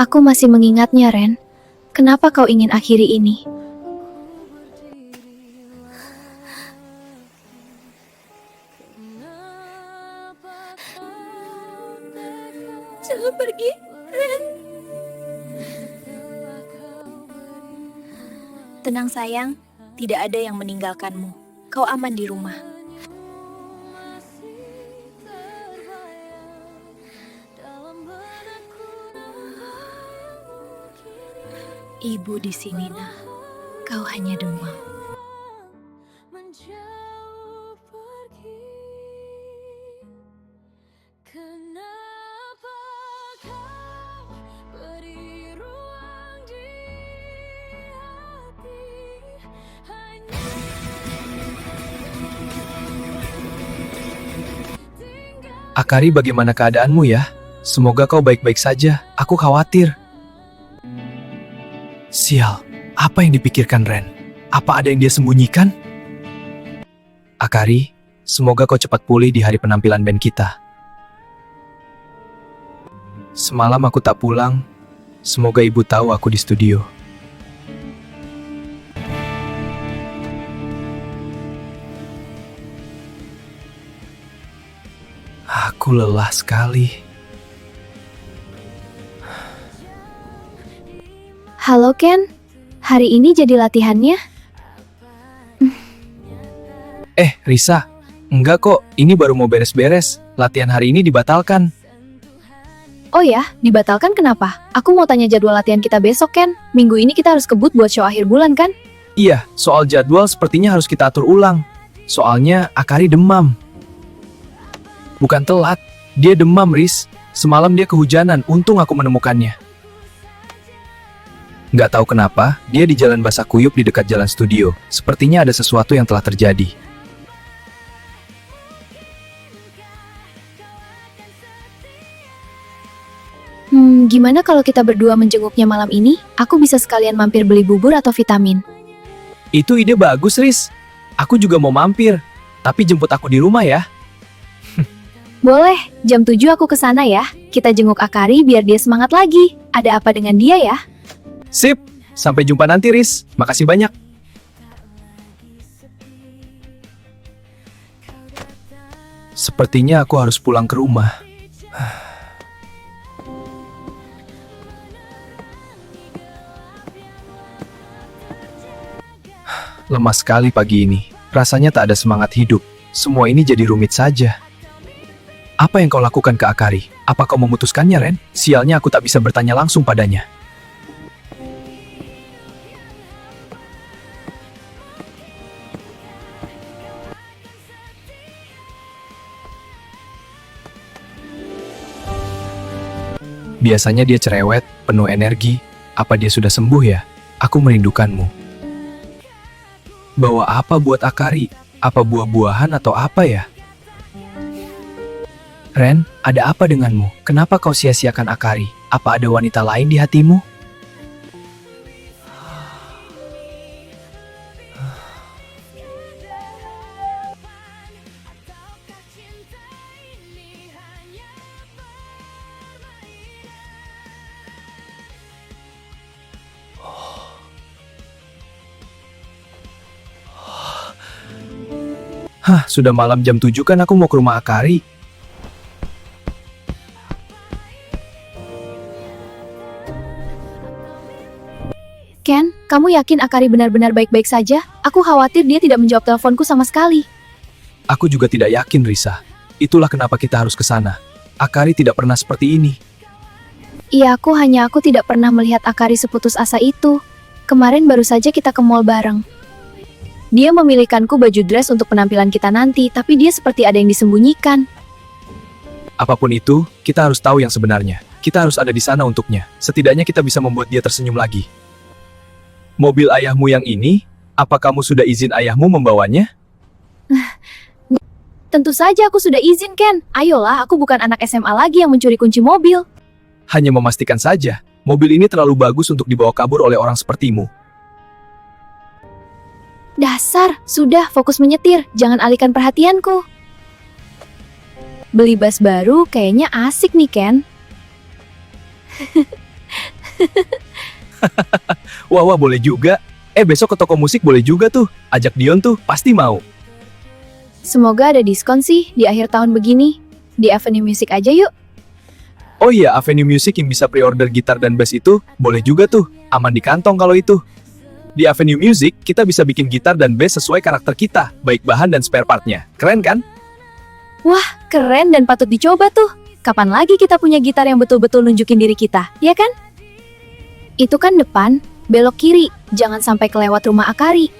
Aku masih mengingatnya, Ren. Kenapa kau ingin akhiri ini? Jangan pergi, Ren. Tenang sayang, tidak ada yang meninggalkanmu. Kau aman di rumah. Ibu di sini, Nah. Kau hanya demam. Akari, bagaimana keadaanmu ya? Semoga kau baik-baik saja. Aku khawatir. Sial, apa yang dipikirkan Ren? Apa ada yang dia sembunyikan? Akari, semoga kau cepat pulih di hari penampilan band kita. Semalam aku tak pulang. Semoga ibu tahu aku di studio. Aku lelah sekali. Halo, Ken. Hari ini jadi latihannya? Risa. Enggak kok, ini baru mau beres-beres. Latihan hari ini dibatalkan. Oh ya, dibatalkan kenapa? Aku mau tanya jadwal latihan kita besok, Ken. Minggu ini kita harus kebut buat show akhir bulan, kan? Iya, soal jadwal sepertinya harus kita atur ulang. Soalnya Akari demam. Bukan telat, dia demam, Riz. Semalam dia kehujanan, untung aku menemukannya. Nggak tahu kenapa, dia di Jalan Basakuyup di dekat jalan studio. Sepertinya ada sesuatu yang telah terjadi. Gimana kalau kita berdua menjenguknya malam ini? Aku bisa sekalian mampir beli bubur atau vitamin. Itu ide bagus, Riz. Aku juga mau mampir. Tapi jemput aku di rumah ya. Boleh, jam 7 aku ke sana ya. Kita jenguk Akari biar dia semangat lagi. Ada apa dengan dia ya? Sip, sampai jumpa nanti, Riz. Makasih banyak. Sepertinya aku harus pulang ke rumah. Lemas sekali pagi ini. Rasanya tak ada semangat hidup. Semua ini jadi rumit saja. Apa yang kau lakukan ke Akari? Apa kau memutuskannya, Ren? Sialnya aku tak bisa bertanya langsung padanya. Biasanya dia cerewet, penuh energi. Apa dia sudah sembuh ya? Aku merindukanmu. Bawa apa buat Akari? Apa buah-buahan atau apa ya? Ren, ada apa denganmu? Kenapa kau sia-siakan Akari? Apa ada wanita lain di hatimu? Sudah malam jam 7 kan aku mau ke rumah Akari. Ken, kamu yakin Akari benar-benar baik-baik saja? Aku khawatir dia tidak menjawab teleponku sama sekali. Aku juga tidak yakin, Risa. Itulah kenapa kita harus ke sana. Akari tidak pernah seperti ini. Iya, aku tidak pernah melihat Akari seputus asa itu. Kemarin baru saja kita ke mall bareng. Dia memilihkanku baju dress untuk penampilan kita nanti, tapi dia seperti ada yang disembunyikan. Apapun itu, kita harus tahu yang sebenarnya. Kita harus ada di sana untuknya. Setidaknya kita bisa membuat dia tersenyum lagi. Mobil ayahmu yang ini, apa kamu sudah izin ayahmu membawanya? Tentu saja aku sudah izin, Ken. Ayolah, aku bukan anak SMA lagi yang mencuri kunci mobil. Hanya memastikan saja, mobil ini terlalu bagus untuk dibawa kabur oleh orang sepertimu. Dasar, sudah fokus menyetir, jangan alihkan perhatianku. Beli bas baru kayaknya asik nih, Ken. Wah, wah, boleh juga. Besok ke toko musik boleh juga tuh. Ajak Dion tuh, pasti mau. Semoga ada diskon sih di akhir tahun begini. Di Avenue Music aja yuk. Oh iya, Avenue Music yang bisa pre-order gitar dan bass itu, boleh juga tuh. Aman di kantong kalau itu. Di Avenue Music, kita bisa bikin gitar dan bass sesuai karakter kita, baik bahan dan spare partnya. Keren kan? Wah, keren dan patut dicoba tuh. Kapan lagi kita punya gitar yang betul-betul nunjukin diri kita, ya kan? Itu kan depan, belok kiri. Jangan sampai kelewat rumah Akari.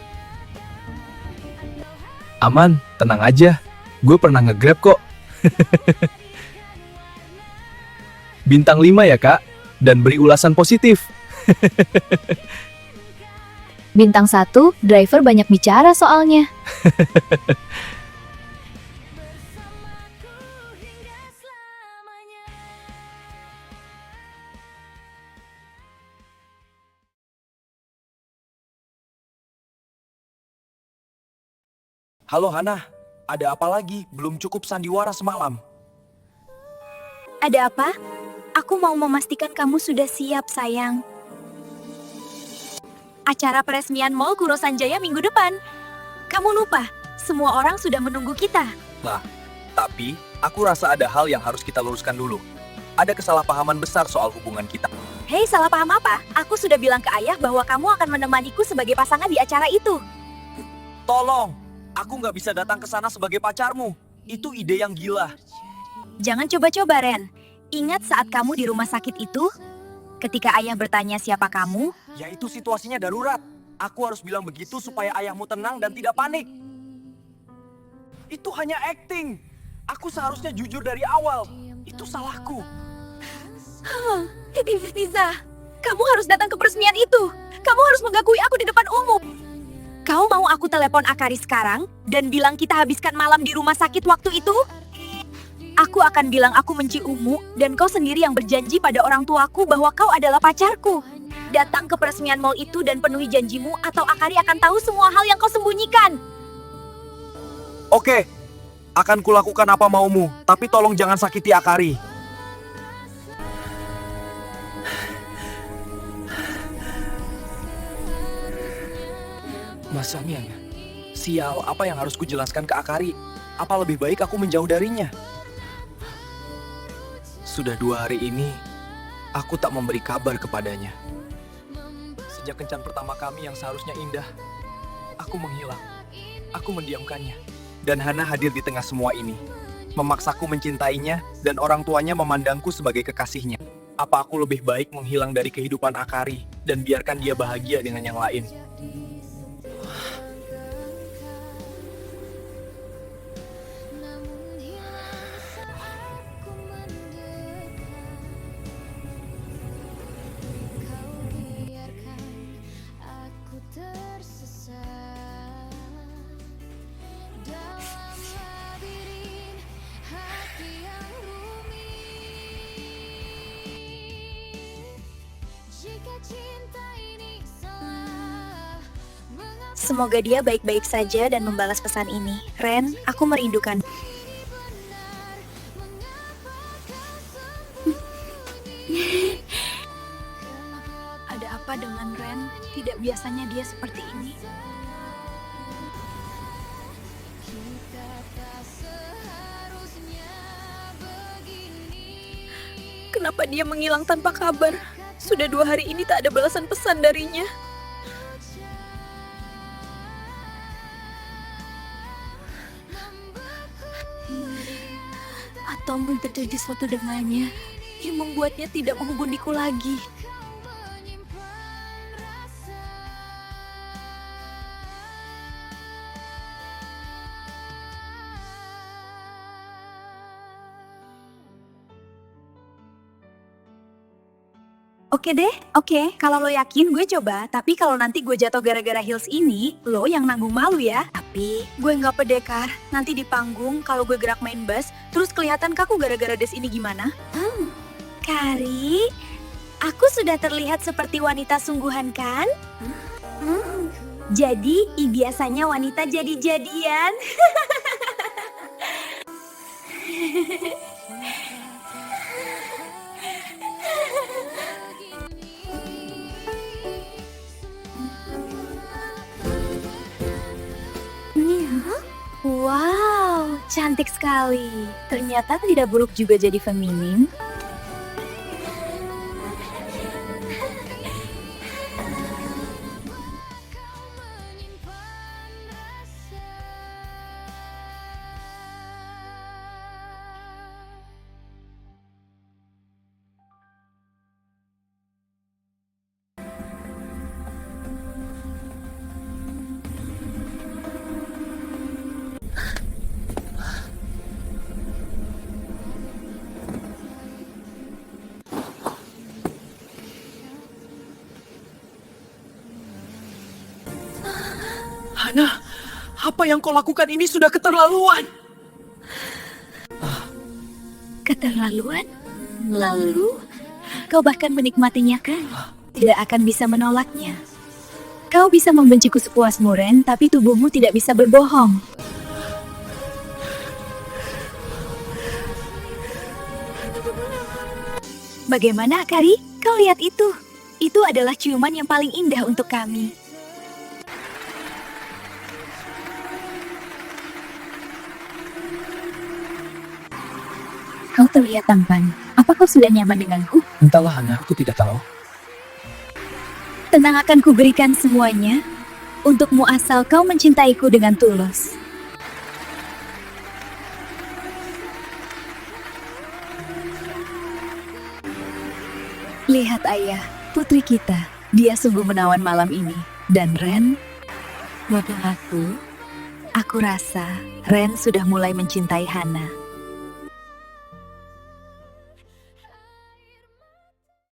Aman, tenang aja. Gue pernah nge-grab kok. Bintang 5 ya, Kak. Dan beri ulasan positif. Bintang 1, driver banyak bicara soalnya. Halo Hana, ada apa lagi? Belum cukup sandiwara semalam. Ada apa? Aku mau memastikan kamu sudah siap, sayang. Acara peresmian Mall Kurosan Jaya minggu depan. Kamu lupa, semua orang sudah menunggu kita. Nah, tapi aku rasa ada hal yang harus kita luruskan dulu. Ada kesalahpahaman besar soal hubungan kita. Hei, salah paham apa? Aku sudah bilang ke ayah bahwa kamu akan menemaniku sebagai pasangan di acara itu. Tolong, aku nggak bisa datang ke sana sebagai pacarmu. Itu ide yang gila. Jangan coba-coba, Ren. Ingat saat kamu di rumah sakit itu? Ketika ayah bertanya siapa kamu, Ya itu situasinya darurat. Aku harus bilang begitu supaya ayahmu tenang dan tidak panik. Itu hanya acting. Aku seharusnya jujur dari awal. Itu salahku. Riza, kamu harus datang ke peresmian itu. Kamu harus mengakui aku di depan umum. Kau mau aku telepon Akari sekarang dan bilang kita habiskan malam di rumah sakit waktu itu? Aku akan bilang aku menciummu dan kau sendiri yang berjanji pada orang tuaku bahwa kau adalah pacarku. Datang ke peresmian mall itu dan penuhi janjimu atau Akari akan tahu semua hal yang kau sembunyikan. Oke, akan kulakukan apa maumu. Tapi tolong jangan sakiti Akari. Masanya, sial, apa yang harus kujelaskan ke Akari? Apa lebih baik aku menjauh darinya? Sudah 2 hari ini, aku tak memberi kabar kepadanya. Sejak kencan pertama kami yang seharusnya indah, aku menghilang. Aku mendiamkannya. Dan Hana hadir di tengah semua ini. Memaksaku mencintainya dan orang tuanya memandangku sebagai kekasihnya. Apa aku lebih baik menghilang dari kehidupan Akari dan biarkan dia bahagia dengan yang lain? Semoga dia baik-baik saja dan membalas pesan ini. Ren, aku merindukan. Ada apa dengan Ren? Tidak biasanya dia seperti ini. Kenapa dia menghilang tanpa kabar? Sudah 2 hari ini tak ada balasan pesan darinya. Atau mungkin terjadi sesuatu dengannya yang membuatnya tidak menghubungiku lagi. Oke deh, oke. Kalau lo yakin gue coba, tapi kalau nanti gue jatuh gara-gara heels ini, lo yang nanggung malu ya. Tapi gue nggak pede Kar, nanti di panggung kalau gue gerak main bass, terus kelihatan kaku gara-gara dress ini gimana? Kari, aku sudah terlihat seperti wanita sungguhan kan? Jadi, biasanya wanita jadi-jadian. cantik sekali. Ternyata tidak buruk juga jadi feminim. Hana, apa yang kau lakukan ini sudah keterlaluan. Keterlaluan? Lalu, kau bahkan menikmatinya kan? Tidak akan bisa menolaknya. Kau bisa membenciku sepuasmu, Ren, tapi tubuhmu tidak bisa berbohong. Bagaimana, Akari? Kau lihat itu. Itu adalah ciuman yang paling indah untuk kami. Kau terlihat tampan. Apa kau sudah nyaman denganku? Entahlah Hana, aku tidak tahu. Tenang, akan kuberikan semuanya untukmu asal kau mencintaiku dengan tulus. Lihat ayah, putri kita. Dia sungguh menawan malam ini. Dan Ren, maafkan aku rasa Ren sudah mulai mencintai Hana.